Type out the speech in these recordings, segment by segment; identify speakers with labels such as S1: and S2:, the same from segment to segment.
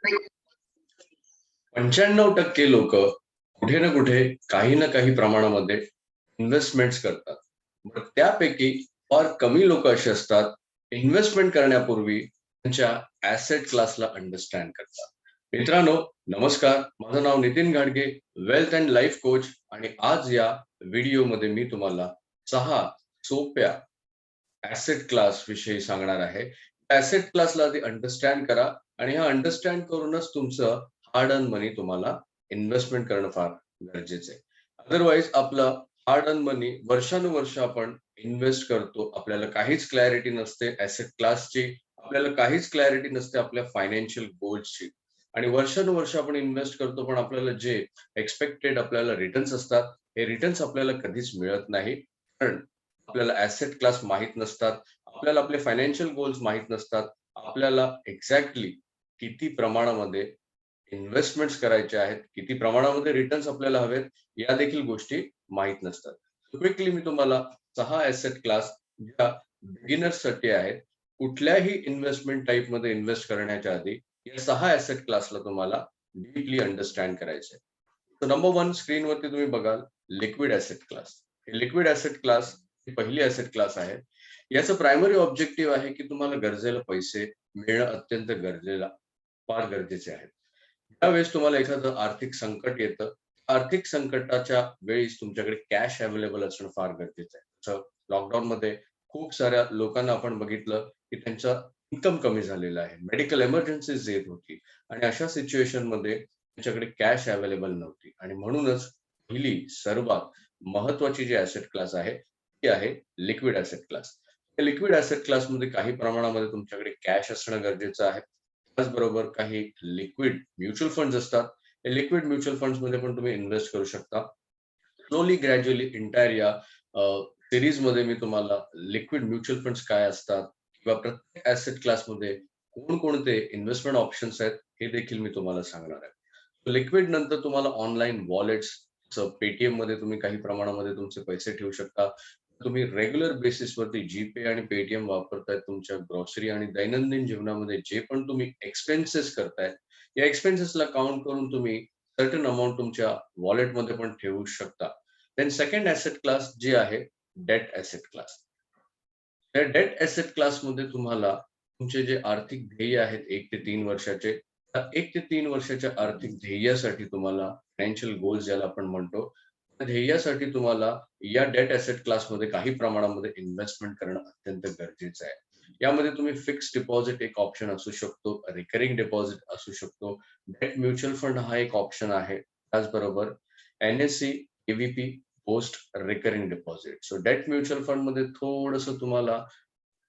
S1: 95% लोक कुठे ना कुठे काही ना काही प्रमाणामध्ये इन्व्हेस्टमेंट्स करतात. बरं, त्यापैकी फार कमी लोक असे असतात इन्व्हेस्टमेंट करण्यापूर्वी त्यांच्या ऍसेट क्लासला अंडरस्टँड करतात. मित्रांनो, नमस्कार. माझं नाव नितीन घाडगे, वेल्थ अँड लाईफ कोच. आणि आज या व्हिडिओमध्ये मी तुम्हाला 6 सोप्या ऍसेट क्लास विषयी सांगणार आहे. ऍसेट क्लासला आधी अंडरस्टँड करा आणि हा अंडरस्टँड करूनच तुमचं हार्ड अर्न मनी तुम्हाला इन्व्हेस्टमेंट करणं फार गरजेचं आहे. अदरवाईज आपलं हार्ड अर्न मनी वर्षानुवर्ष आपण इन्व्हेस्ट करतो, आपल्याला काहीच क्लॅरिटी नसते ऍसेट क्लासची, आपल्याला काहीच क्लॅरिटी नसते आपल्या फायनान्शियल गोल्सची, आणि वर्षानुवर्ष आपण इन्व्हेस्ट करतो पण आपल्याला जे एक्सपेक्टेड आपल्याला रिटर्न्स असतात हे रिटर्न्स आपल्याला कधीच मिळत नाही. कारण आपल्याला ऍसेट क्लास माहीत नसतात, आपल्याला आपले फायनान्शियल गोल्स माहीत नसतात, आपल्याला एक्झॅक्टली किती प्रमाणामध्ये इन्व्हेस्टमेंट्स करायचे आहेत, किती प्रमाणामध्ये रिटर्न्स आपल्याला हवेत, या देखील गोष्टी माहीत नसतात. क्विकली मी तुम्हाला 6 ऍसेट क्लास ज्या बिगिनर्स साठी आहेत, कुठल्याही इन्व्हेस्टमेंट टाईप मध्ये इन्व्हेस्ट करण्याच्या आधी या 6 ऍसेट क्लासला तुम्हाला डीपली अंडरस्टँड करायचे. तर नंबर 1 स्क्रीनवरती तुम्ही बघाल liquid asset class. Liquid asset class ही पहिली ऍसेट क्लास आहे. याचं प्रायमरी ऑब्जेक्टिव्ह आहे की तुम्हाला गरजेला पैसे मिळणं अत्यंत फार गरजेचे आहे. त्यावेळेस तुम्हाला एखादं आर्थिक संकट येतं, आर्थिक संकटाच्या वेळेस तुमच्याकडे कॅश अवेलेबल असणं फार गरजेचं आहे. जसं लॉकडाऊन मध्ये खूप साऱ्या लोकांना आपण बघितलं की त्यांचा इन्कम कमी झालेला आहे, मेडिकल एमर्जन्सीज येत होती, आणि अशा सिच्युएशन मध्ये त्यांच्याकडे कॅश अवेलेबल नव्हती, आणि म्हणूनच पहिली सर्वात महत्वाची जी ऍसेट क्लास आहे ती आहे liquid asset class. Liquid asset क्लासमध्ये काही प्रमाणामध्ये तुमच्याकडे कॅश असणं गरजेचं आहे. त्याचबरोबर काही लिक्विड म्युच्युअल फंड असतात. हे लिक्विड म्युच्युअल फंड्स मध्ये पण तुम्ही इन्व्हेस्ट करू शकता. स्लोली ग्रॅज्युअली इंटायर या सिरीज मध्ये मी तुम्हाला लिक्विड म्युच्युअल फंड्स काय असतात किंवा प्रत्येक ऍसेट क्लासमध्ये कोणकोणते इन्व्हेस्टमेंट ऑप्शन्स आहेत हे देखील मी तुम्हाला सांगणार आहे. लिक्विड नंतर तुम्हाला ऑनलाईन वॉलेट्स, पेटीएम मध्ये तुम्ही काही प्रमाणामध्ये तुमचे पैसे ठेवू शकता. तुम्ही रेग्युलर बेसिसवरती जीपे आणि पेटीएम वापरताय, तुमच्या ग्रॉसरी आणि दैनंदिन जीवनामध्ये जे पण तुम्ही एक्सपेन्सेस करताय, या एक्सपेन्सेसला काउंट करून तुम्ही सर्टन अमाऊंट तुमच्या वॉलेटमध्ये पण ठेवू शकता. देन सेकंड ऍसेट क्लास जे आहे डेट ऍसेट क्लास. त्या डेट ऍसेट क्लासमध्ये तुम्हाला तुमचे जे आर्थिक ध्येय आहेत 1 ते 3 वर्षाचे, त्या 1 ते 3 वर्षाच्या आर्थिक ध्येयासाठी तुम्हाला फायनान्शियल गोल्स ज्याला आपण म्हणतो, त्या ध्येयासाठी तुम्हाला या डेट ऍसेट क्लासमध्ये काही प्रमाणामध्ये इन्व्हेस्टमेंट करणं अत्यंत गरजेचं आहे. यामध्ये तुम्ही फिक्स डिपॉझिट एक ऑप्शन असू शकतो, रिकरिंग डिपॉझिट असू शकतो, डेट म्युच्युअल फंड हा एक ऑप्शन आहे. त्याचबरोबर एनएससी, एव्हीपी, post recurring deposit. So debt mutual fund मध्ये थोडंसं तुम्हाला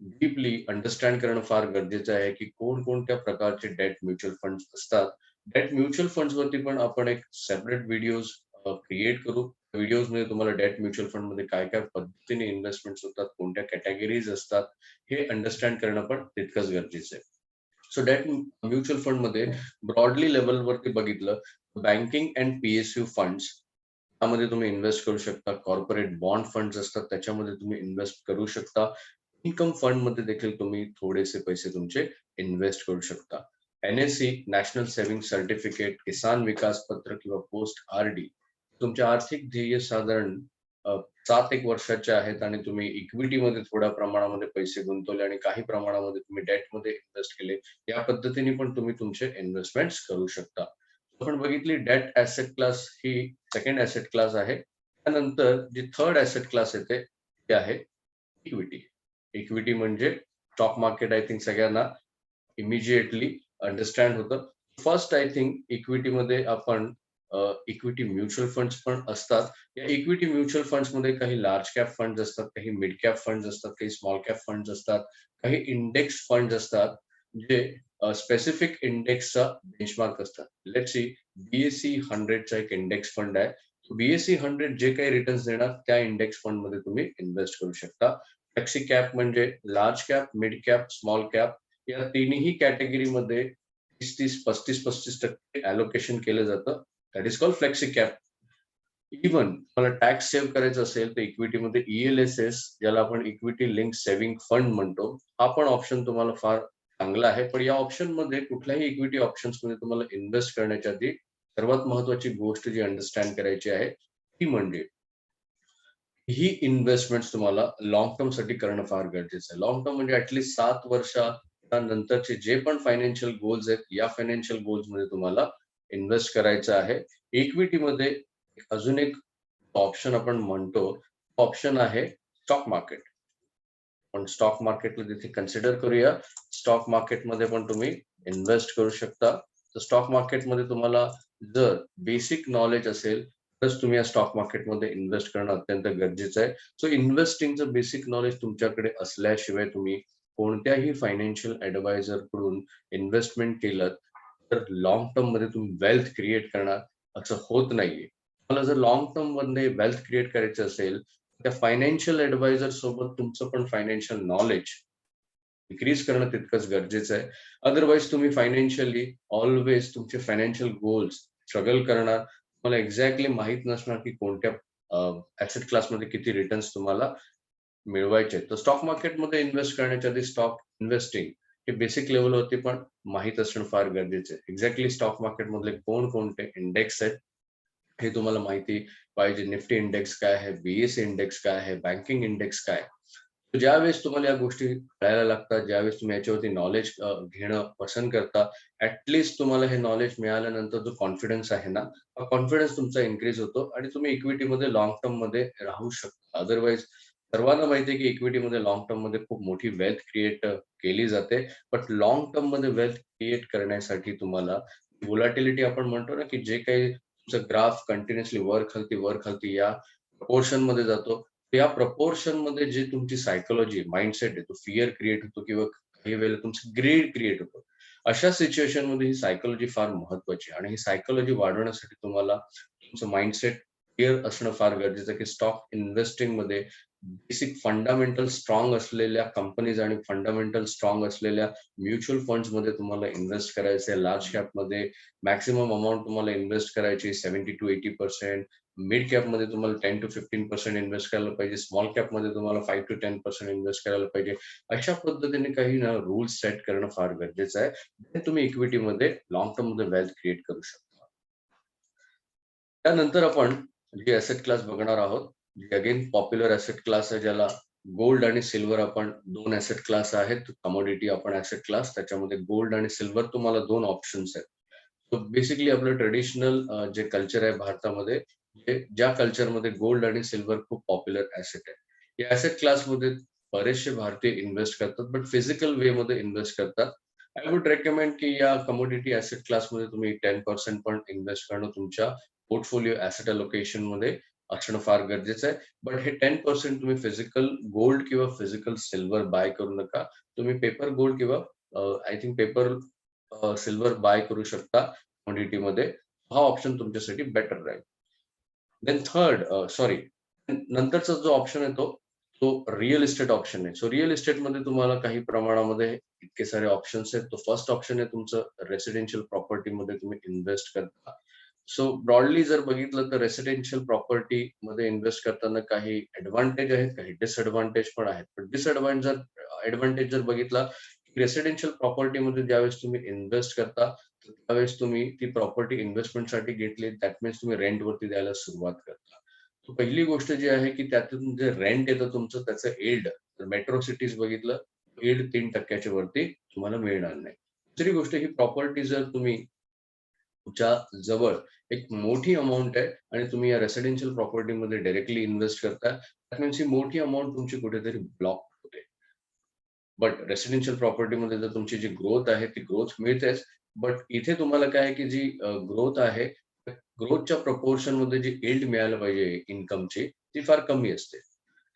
S1: डीपली अंडरस्टँड करणं फार गरजेचं आहे की कोणकोणत्या प्रकारचे डेट म्युच्युअल फंड असतात. डेट म्युच्युअल फंड्स वरती पण आपण एक सेपरेट व्हिडिओज क्रिएट करू. व्हिडिओज मध्ये तुम्हाला डेट म्युच्युअल फंड मध्ये काय काय पद्धतीने इन्व्हेस्टमेंट होतात, कोणत्या कॅटेगरीज असतात, हे अंडरस्टँड करणं पण तितकंच गरजेचं आहे. सो डेट म्युच्युअल फंड मध्ये ब्रॉडली लेवलवरती बघितलं, बँकिंग अँड पीएसयू फंड्स त्यामध्ये तुम्ही इन्व्हेस्ट करू शकता. कॉर्पोरेट बॉन्ड फंड्स असतात त्याच्यामध्ये तुम्ही इन्व्हेस्ट करू शकता. इन्कम फंड मध्ये देखील तुम्ही थोडेसे पैसे तुमचे इन्व्हेस्ट करू शकता. एनएससी, नॅशनल सेव्हिंग सर्टिफिकेट, किसान विकास पत्र किंवा पोस्ट आरडी, तुमचे आर्थिक ध्येय साधारण 7 एक वर्षाचे आहेत आणि तुम्ही इक्विटीमध्ये थोड्या प्रमाणामध्ये पैसे गुंतवले आणि काही प्रमाणामध्ये तुम्ही डेटमध्ये इन्व्हेस्ट केले, या पद्धतीने पण तुम्ही तुमचे इन्व्हेस्टमेंट्स करू शकता. आपण बघितली डेट ऍसेट क्लास ही सेकंड ऍसेट क्लास आहे. त्यानंतर जी थर्ड ऍसेट क्लास येते ती आहे इक्विटी. इक्विटी म्हणजे स्टॉक मार्केट. आय थिंक सगळ्यांना इमिजिएटली अंडरस्टँड होतं. फर्स्ट आय थिंक इक्विटीमध्ये आपण इक्विटी म्युच्युअल फंड्स पण असतात. या इक्विटी म्युच्युअल फंड्स मध्ये काही लार्ज कॅप फंड्स असतात, काही मिड कॅप फंड्स असतात, काही स्मॉल कॅप फंड्स असतात, काही इंडेक्स फंड्स असतात जे स्पेसिफिक इंडेक्सचा बेंचमार्क असतात. लेट्स सी, बीएससी 100चा एक इंडेक्स फंड आहे. बीएससी 100 जे काही रिटर्न्स देणार त्या इंडेक्स फंड मध्ये तुम्ही इन्व्हेस्ट करू शकता. फ्लेक्सी कॅप म्हणजे large cap, mid cap, small cap, या तिन्ही कॅटेगरीमध्ये 30-35-35% अलोकेशन केलं जातं. That is called flexi cap. Even मला टॅक्स सेव्ह करायचा असेल तर इक्विटीमध्ये ईएलएसएस, ज्याला आपण इक्विटी लिंक सेव्हिंग फंड म्हणतो, हा पण ऑप्शन तुम्हाला फार चांगला आहे. पण या ऑप्शन मध्ये कुठल्याही इक्विटी ऑप्शन्स मध्ये तुम्हाला इन्व्हेस्ट करण्याच्या आधी सर्वात महत्वाची गोष्ट जी अंडरस्टँड करायची आहे ती म्हणजे ही इन्व्हेस्टमेंट तुम्हाला लॉंग टर्म साठी करणं फार गरजेचं आहे. लॉंग टर्म म्हणजे ऍटलीस्ट 7 वर्षानंतरचे जे पण फायनान्शियल गोल्स आहेत, या फायनान्शियल गोल्स मध्ये तुम्हाला इन्व्हेस्ट करायचं आहे. इक्विटीमध्ये अजून एक ऑप्शन आपण म्हणतो, ऑप्शन आहे स्टॉक मार्केट. पण स्टॉक मार्केटला तिथे कन्सिडर करूया. स्टॉक मार्केटमध्ये पण तुम्ही इन्व्हेस्ट करू शकता. तर स्टॉक मार्केटमध्ये तुम्हाला जर बेसिक नॉलेज असेल तरच तुम्ही या स्टॉक मार्केटमध्ये इन्व्हेस्ट करणं अत्यंत गरजेचं आहे. सो इन्व्हेस्टिंगचं बेसिक नॉलेज तुमच्याकडे असल्याशिवाय तुम्ही कोणत्याही फायनान्शियल ऍडवायझर कडून इन्व्हेस्टमेंट केलं तर लॉंग टर्म मध्ये तुम्ही वेल्थ क्रिएट करणार असं होत नाहीये. मला जर लॉंग टर्म मध्ये वेल्थ क्रिएट करायचं असेल त्या फायनान्शियल ऍडवायझर सोबत तुमचं पण फायनान्शियल नॉलेज इन्क्रीज करणं तितकंच गरजेचं आहे. अदरवाईज तुम्ही फायनान्शियली ऑलवेज तुमचे फायनान्शियल गोल्स स्ट्रगल करणार. तुम्हाला एक्झॅक्टली माहित नसणार की कोणत्या ऍसेट क्लासमध्ये किती रिटर्न्स तुम्हाला मिळवायचे. तर स्टॉक मार्केटमध्ये इन्व्हेस्ट करण्याच्या आधी स्टॉक इन्व्हेस्टिंग हे बेसिक लेवलवरती पण माहित असणं फार गरजेचं आहे. एक्झॅक्टली स्टॉक मार्केटमधले कोणकोणते इंडेक्स आहेत हे तुम्हाला माहिती पाहिजे. निफ्टी इंडेक्स काय आहे, बीएससी इंडेक्स काय आहे, बँकिंग इंडेक्स काय आहे. ज्यावेळेस तुम्हाला या गोष्टी कळायला लागतात, ज्यावेळेस तुम्ही याच्यावरती नॉलेज घेणं पसंत करता, ऍटलीस्ट तुम्हाला हे नॉलेज मिळाल्यानंतर जो कॉन्फिडन्स आहे ना, हा कॉन्फिडन्स तुमचा इन्क्रीज होतो आणि तुम्ही इक्विटीमध्ये लॉंग टर्म मध्ये राहू शकता. अदरवाईज सर्वांना माहिती आहे की इक्विटीमध्ये लॉंग टर्म मध्ये खूप मोठी वेल्थ क्रिएट केली जाते. बट लॉंग टर्म मध्ये वेल्थ क्रिएट करण्यासाठी तुम्हाला व्होलॅटिलिटी आपण म्हणतो ना की जे काही तुमचं ग्राफ कंटिन्युअसली वर खालती या प्रपोर्शन मध्ये जातो. या प्रपोर्शन मध्ये जे तुमची सायकोलॉजी माइंडसेट आहे तो फिअर क्रिएट होतो किंवा काही वेळेला तुमचं ग्रीड क्रिएट होतो. अशा सिच्युएशन मध्ये ही सायकोलॉजी फार महत्वाची आहे आणि ही सायकोलॉजी वाढवण्यासाठी तुम्हाला तुमचं माइंडसेट क्लिअर असणं फार गरजेचं आहे की स्टॉक इन्व्हेस्टिंग मध्ये बेसिक फंडामेंटल स्ट्रॉंग असलेल्या कंपनीज आणि फंडामेंटल स्ट्रॉंग असलेल्या म्युच्युअल फंड्स मध्ये तुम्हाला इन्व्हेस्ट करायचं आहे. लार्ज कॅप मध्ये मॅक्सिमम अमाऊंट तुम्हाला इन्व्हेस्ट करायची 70% to 80%. मिड कॅप मध्ये तुम्हाला 10 to 15% इन्व्हेस्ट करायला पाहिजे. स्मॉल कॅप मध्ये तुम्हाला 5 to 10% इन्व्हेस्ट करायला पाहिजे. अशा पद्धतीने काही ना रूल्स सेट करणं फार गरजेचं आहे. ते तुम्ही इक्विटीमध्ये लॉंग टर्म मध्ये वेल्थ क्रिएट करू शकता. त्यानंतर आपण जी ऍसेट क्लास बघणार आहोत, जी अगेन पॉप्युलर ऍसेट क्लास आहे, ज्याला गोल्ड आणि सिल्वर आपण दोन ऍसेट क्लास आहेत. कमोडिटी आपण ऍसेट क्लास, त्याच्यामध्ये गोल्ड आणि सिल्वर तुम्हाला दोन ऑप्शन्स आहेत. बेसिकली आपलं ट्रेडिशनल जे कल्चर आहे भारतामध्ये, ज्या कल्चरमध्ये गोल्ड आणि सिल्वर खूप पॉप्युलर ऍसेट आहे. या ऍसेट क्लासमध्ये बरेचसे भारतीय इन्व्हेस्ट करतात, बट फिजिकल वे मध्ये इन्व्हेस्ट करतात. आय वुड रेकमेंड की या कमोडिटी ऍसेट क्लासमध्ये तुम्ही 10% पण इन्व्हेस्ट करणं तुमच्या पोर्टफोलिओ ऍसेट अलोकेशन मध्ये असणं फार गरजेचं आहे. बट हे 10% तुम्ही फिजिकल गोल्ड किंवा फिजिकल सिल्वर बाय करू नका. तुम्ही पेपर गोल्ड किंवा I think paper silver buy करू शकता क्वांटिटी मध्ये. हा ऑप्शन तुमच्यासाठी बेटर राहील. देन थर्ड सॉरी नंतरचा जो ऑप्शन आहे तो रिअल इस्टेट ऑप्शन आहे. सो रिअल इस्टेट मध्ये तुम्हाला काही प्रमाणामध्ये इतके सारे ऑप्शन्स आहेत. तो फर्स्ट ऑप्शन आहे तुमचं रेसिडेन्शियल प्रॉपर्टी मध्ये तुम्ही इन्व्हेस्ट करता. सो ब्रॉडली जर बघितलं तर रेसिडेन्शियल प्रॉपर्टी मध्ये इन्व्हेस्ट करताना काही ऍडव्हान्टेज आहेत, काही डिसएडव्हान्टेज पण आहेत. पण ऍडव्हान्टेज जर बघितला, रेसिडेन्शियल प्रॉपर्टी मध्ये ज्यावेळेस तुम्ही इन्व्हेस्ट करता त्यावेळेस तुम्ही ती प्रॉपर्टी इन्व्हेस्टमेंटसाठी घेतली, दॅट मीन्स तुम्ही रेंट वरती द्यायला सुरुवात करता. तर पहिली गोष्ट जी आहे की त्यातून जे रेंट येतं तुमचं त्याचं एल्ड, मेट्रो सिटीज बघितलं, एल्ड 3% वरती तुम्हाला मिळणार नाही. दुसरी गोष्ट ही प्रॉपर्टी जर तुम्ही तुमच्या जवळ एक मोठी अमाऊंट आहे आणि तुम्ही या रेसिडेन्शियल प्रॉपर्टीमध्ये डायरेक्टली इन्व्हेस्ट करता, दॅट मीन्स ही मोठी अमाऊंट तुमची कुठेतरी ब्लॉक होते. बट रेसिडेन्शियल प्रॉपर्टीमध्ये जर तुमची जी ग्रोथ आहे ती ग्रोथ मिळतेच. बट इथे तुम्हाला काय आहे की जी ग्रोथ आहे, ग्रोथच्या प्रपोर्शन मध्ये जी यील्ड मिळायला पाहिजे इन्कमची ती फार कमी असते.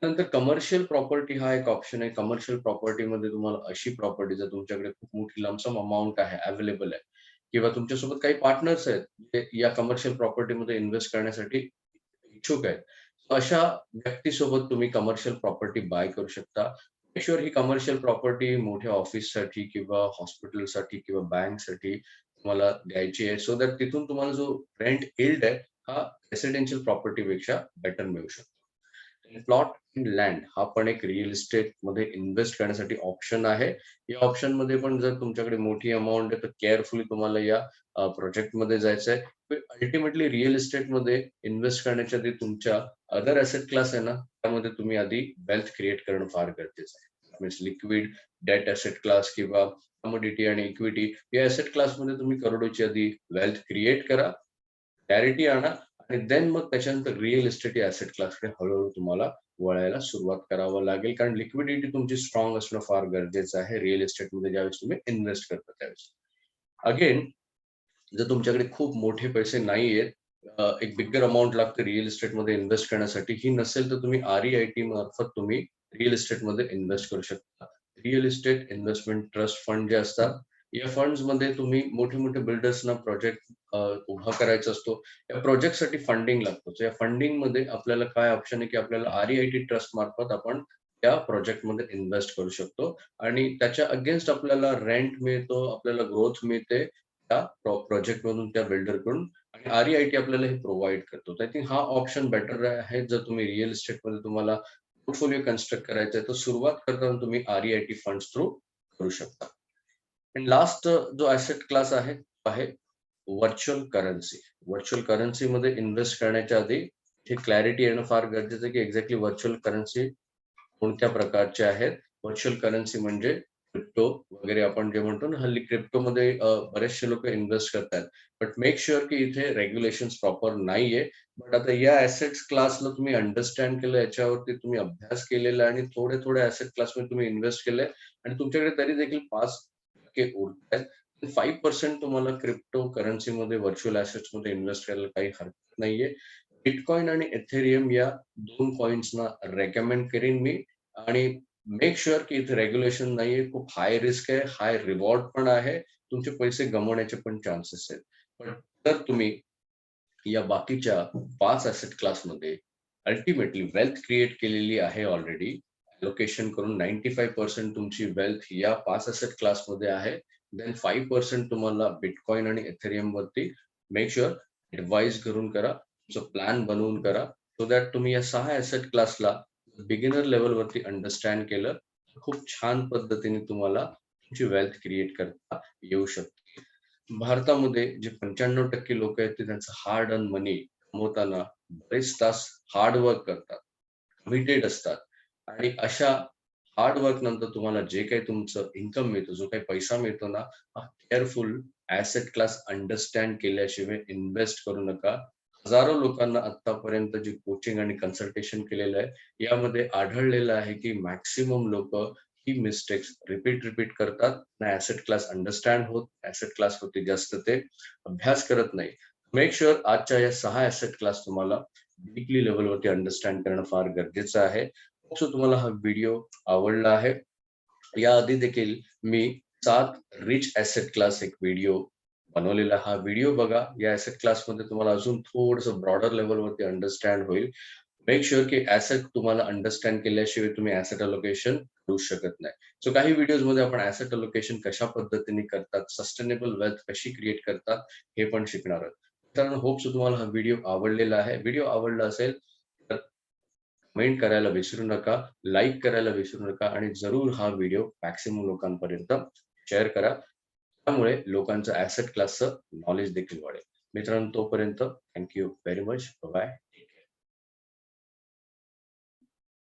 S1: नंतर कमर्शियल प्रॉपर्टी हा एक ऑप्शन आहे. कमर्शियल प्रॉपर्टीमध्ये तुम्हाला अशी प्रॉपर्टी जर तुमच्याकडे खूप मोठी लमसम अमाऊंट आहे, अवेलेबल आहे किंवा तुमच्यासोबत काही पार्टनर्स आहेत जे या कमर्शियल प्रॉपर्टीमध्ये इन्व्हेस्ट करण्यासाठी इच्छुक आहेत. अशा व्यक्तीसोबत तुम्ही कमर्शियल प्रॉपर्टी बाय करू शकता. शुअर ही कमर्शियल प्रॉपर्टी मोठ्या ऑफिससाठी किंवा हॉस्पिटलसाठी किंवा बँकसाठी तुम्हाला द्यायची आहे. सो दॅट तिथून तुम्हाला जो रेंट यील्ड आहे हा रेसिडेन्शियल प्रॉपर्टी पेक्षा बेटर मिळू शकतो. प्लॉट अँड लँड हा पण एक रिअल इस्टेट मध्ये इन्व्हेस्ट करण्यासाठी ऑप्शन आहे. या ऑप्शन मध्ये पण जर तुमच्याकडे मोठी अमाऊंट आहे तर केअरफुली तुम्हाला या प्रोजेक्ट मध्ये जायचं आहे. अल्टिमेटली रिअल इस्टेट मध्ये इन्व्हेस्ट करण्याच्या आधी तुमच्या अदर ॲसेट क्लास आहे ना, त्यामध्ये तुम्ही आधी वेल्थ क्रिएट करणं फार गरजेचं आहे. Means liquid debt asset class किंवा कमोडिटी आणि इक्विटी या ॲसेट क्लासमध्ये तुम्ही करोडोची आधी वेल्थ क्रिएट करा, क्लॅरिटी आणा आणि देन मग त्याच्यानंतर रिअल इस्टेट या ॲसेट क्लासकडे हळूहळू तुम्हाला वळायला सुरुवात करावं लागेल. कारण लिक्विडिटी तुमची स्ट्रॉंग असणं फार गरजेचं आहे रिअल इस्टेटमध्ये ज्यावेळेस तुम्ही इन्व्हेस्ट करता त्यावेळेस. अगेन जर तुमच्याकडे खूप मोठे पैसे नाहीयेत, एक बिगर अमाउंट लागते रिअल इस्टेटमध्ये इन्व्हेस्ट करण्यासाठी, ही नसेल तर तुम्ही REIT मार्फत तुम्ही रिअल इस्टेटमध्ये इन्व्हेस्ट करू शकता. Real estate investment trust fund जे असतात, या फंड्समध्ये तुम्ही मोठे-मोठे बिल्डर्सना प्रोजेक्ट उभा करायचा असतो. या प्रोजेक्टसाठी फंडिंग लागतं. या फंडिंगमध्ये आपल्याला काय ऑप्शन आहे, की आपल्याला REIT ट्रस्ट मार्फत आपण त्या प्रोजेक्टमध्ये इन्व्हेस्ट करू शकतो आणि त्याच्या अगेन्स्ट आपल्याला रेंट मिळतो, आपल्याला ग्रोथ मिळते त्या प्रोजेक्टमधून त्या बिल्डरकडून आणि REIT आपल्याला हे प्रोव्हाईड करतो. आय थिंक हा ऑप्शन बेटर आहे. जर तुम्ही रिअल इस्टेटमध्ये तुम्हाला पोर्टफोलिओ कन्स्ट्रक्ट करायचा आहे, तर सुरुवात करताना तुम्ही REIT फंड्स थ्रू करू शकता. आणि लास्ट जो ॲसेट क्लास आहे, तो आहे व्हर्चुअल करन्सी. व्हर्चुअल करन्सीमध्ये इन्व्हेस्ट करण्याच्या आधी हे क्लॅरिटी येणं फार गरजेचं आहे, की एक्झॅक्टली व्हर्चुअल करन्सी कोणत्या प्रकारचे आहेत. व्हर्चुअल करन्सी म्हणजे क्रिप्टो वगैरे आपण जे म्हणतो ना, हल्ली क्रिप्टोमध्ये बरेचसे लोक इन्व्हेस्ट करतात. बट मेक शुअर की इथे रेग्युलेशन्स प्रॉपर नाहीये. बट आता या ॲसेट्स क्लासला तुम्ही अंडरस्टँड केलं, याच्यावरती तुम्ही अभ्यास केलेला आहे आणि थोडे-थोडे ॲसेट क्लासमध्ये तुम्ही इन्व्हेस्ट केलंय आणि तुमच्याकडे तरी देखील 5% उरतायत. 5% तुम्हाला क्रिप्टो करन्सीमध्ये व्हर्चुअल ॲसेट्समध्ये इन्व्हेस्ट करायला काही हरकत नाहीये. बिटकॉइन आणि इथेरियम या 2 कॉइन्सना रेकमेंड करीन मी आणि मेक शुअर की इथे रेग्युलेशन नाहीये. खूप हाय रिस्क आहे, हाय रिवॉर्ड पण आहे. तुमचे पैसे गमावण्याचे पण चान्सेस आहेत. पण जर तुम्ही या बाकीच्या 5 ॲसेट क्लासमध्ये अल्टिमेटली वेल्थ क्रिएट केलेली आहे ऑलरेडी, अलोकेशन करून 95% तुमची वेल्थ या 5 ॲसेट क्लासमध्ये आहे. देन 5% तुम्हाला बिटकॉइन आणि इथेरियम वरती मेक शुअर ॲडवाइज करून करा. तुमचा प्लॅन बनवून करा. सो दॅट तुम्ही या 6 ॲसेट क्लासला बिगिनर लेव्हलवरती अंडरस्टँड केलं, खूप छान पद्धतीने तुम्हाला तुमची वेल्थ क्रिएट करता येऊ शकते. भारतामध्ये जे 95% लोक आहेत ते त्यांचं हार्ड अर्न मनी कमवताना बरेच तास हार्ड वर्क करतात, कमिटेड असतात आणि अशा हार्ड वर्क नंतर तुम्हाला जे काही तुमचं इन्कम मिळतो, जो काही पैसा मिळतो ना, हा केअरफुल ॲसेट क्लास अंडरस्टँड केल्याशिवाय इन्व्हेस्ट करू नका. हजारो लोकांना आतापर्यंत जे कोचिंग आणि कन्सल्टेशन केलेलं आहे, यामध्ये आढळलेलं आहे की मॅक्सिमम लोकं ही मिस्टेक्स रिपीट करतात. ना ॲसेट क्लास अंडरस्टँड होत, ॲसेट क्लासवरती जास्त ते अभ्यास करत नाही. मेक शुअर आजच्या या 6 ॲसेट क्लास तुम्हाला डीपली लेव्हलवरती अंडरस्टँड करणं फार गरजेचं आहे. सो तुम्हाला हा व्हिडिओ आवडला आहे. याआधी देखील मी 7 रिच ॲसेट क्लास एक व्हिडिओ बनवलेला. हा व्हिडिओ बघा. या ॲसेट क्लासमध्ये तुम्हाला अजून थोडंसं ब्रॉडर लेव्हलवरती अंडरस्टँड होईल. मेक शुअर की ॲसेट तुम्हाला अंडरस्टँड केल्याशिवाय तुम्ही ॲसेट अलोकेशन करू शकत नाही. सो काही व्हिडिओजमध्ये आपण ॲसेट अलोकेशन कशा पद्धतीने करतात, सस्टेनेबल वेल्थ कशी क्रिएट करतात, हे पण शिकणार आहोत. मित्रांनो, होप सो तुम्हाला हा व्हिडिओ आवडलेला आहे. व्हिडिओ आवडला असेल तर कमेंट करायला विसरू नका, लाईक करायला विसरू नका आणि जरूर हा व्हिडिओ मॅक्सिमम लोकांपर्यंत शेअर करा. त्यामुळे लोकांचं ॲसेट क्लासचं नॉलेज देखील वाढेल. मित्रांनो, तोपर्यंत thank you very much. Bye.